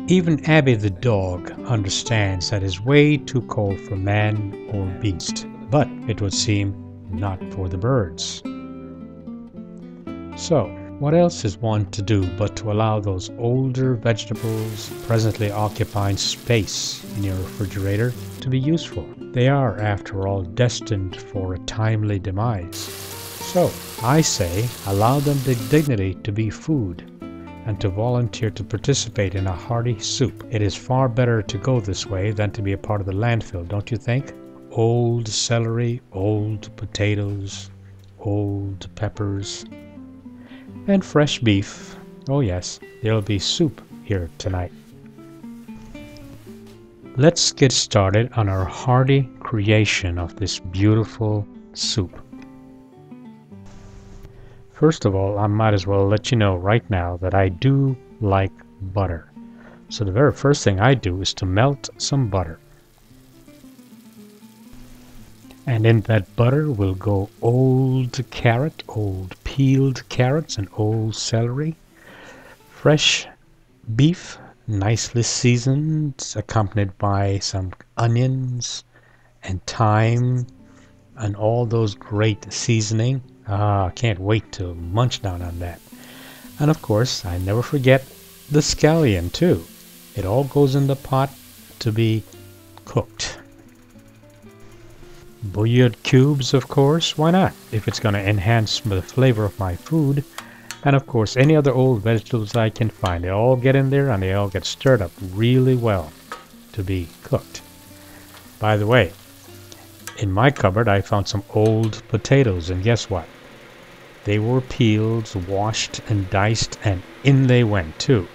Even Abby the dog understands that it's way too cold for man or beast, but it would seem not for the birds. So, what else is one to do but to allow those older vegetables presently occupying space in your refrigerator to be useful? They are, after all, destined for a timely demise. So, I say, allow them the dignity to be food and to volunteer to participate in a hearty soup. It is far better to go this way than to be a part of the landfill, don't you think? Old celery, old potatoes, old peppers, and fresh beef. Oh yes, there'll be soup here tonight. Let's get started on our hearty creation of this beautiful soup. First of all, I might as well let you know right now that I do like butter. So the very first thing I do is to melt some butter. And in that butter will go old carrot, old peeled carrots, and old celery. Fresh beef, nicely seasoned, accompanied by some onions and thyme and all those great seasoning. I can't wait to munch down on that. And of course, I never forget the scallion too. It all goes in the pot to be cooked. Bouillon cubes, of course, why not? If it's going to enhance the flavor of my food. And of course, any other old vegetables I can find. They all get in there and they all get stirred up really well to be cooked. By the way, in my cupboard I found some old potatoes, and guess what? They were peeled, washed, and diced, and in they went too.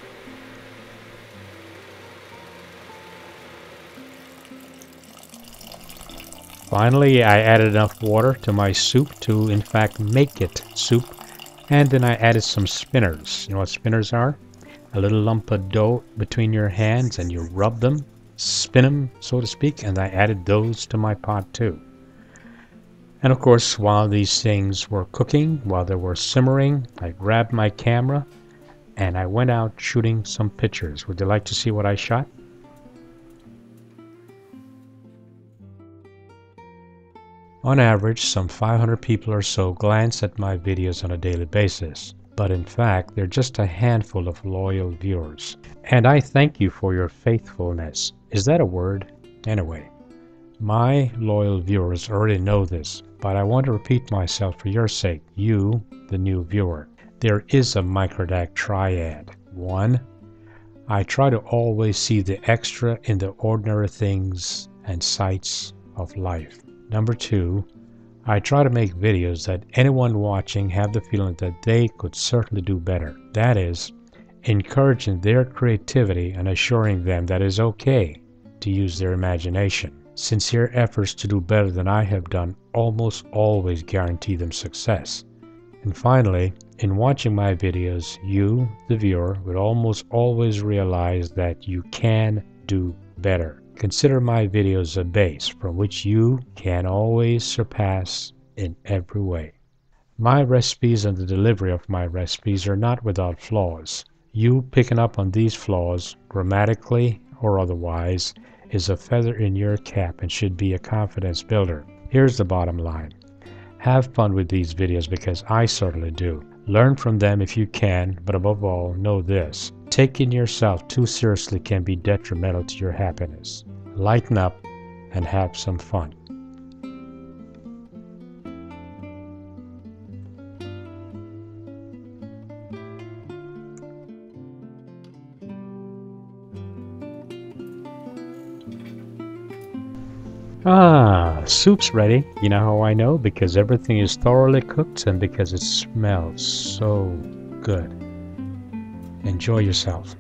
Finally, I added enough water to my soup to, in fact, make it soup. And then I added some spinners. You know what spinners are? A little lump of dough between your hands, and you rub them, spin them, so to speak, and I added those to my pot too. And of course, while these things were cooking, while they were simmering, I grabbed my camera and I went out shooting some pictures. Would you like to see what I shot? On average, some 500 people or so glance at my videos on a daily basis. But in fact, they're just a handful of loyal viewers. And I thank you for your faithfulness. Is that a word? Anyway, my loyal viewers already know this, but I want to repeat myself for your sake, you, the new viewer. There is a Microdac triad. 1. I try to always see the extra in the ordinary things and sights of life. Number 2, I try to make videos that anyone watching have the feeling that they could certainly do better. That is, encouraging their creativity and assuring them that it's okay to use their imagination. Sincere efforts to do better than I have done almost always guarantee them success. And finally, in watching my videos, you, the viewer, would almost always realize that you can do better. Consider my videos a base from which you can always surpass in every way. My recipes and the delivery of my recipes are not without flaws. You picking up on these flaws, grammatically or otherwise, is a feather in your cap and should be a confidence builder. Here's the bottom line. Have fun with these videos because I certainly do. Learn from them if you can, but above all, know this. Taking yourself too seriously can be detrimental to your happiness. Lighten up and have some fun. Soup's ready. You know how I know? Because everything is thoroughly cooked and because it smells so good. Enjoy yourself.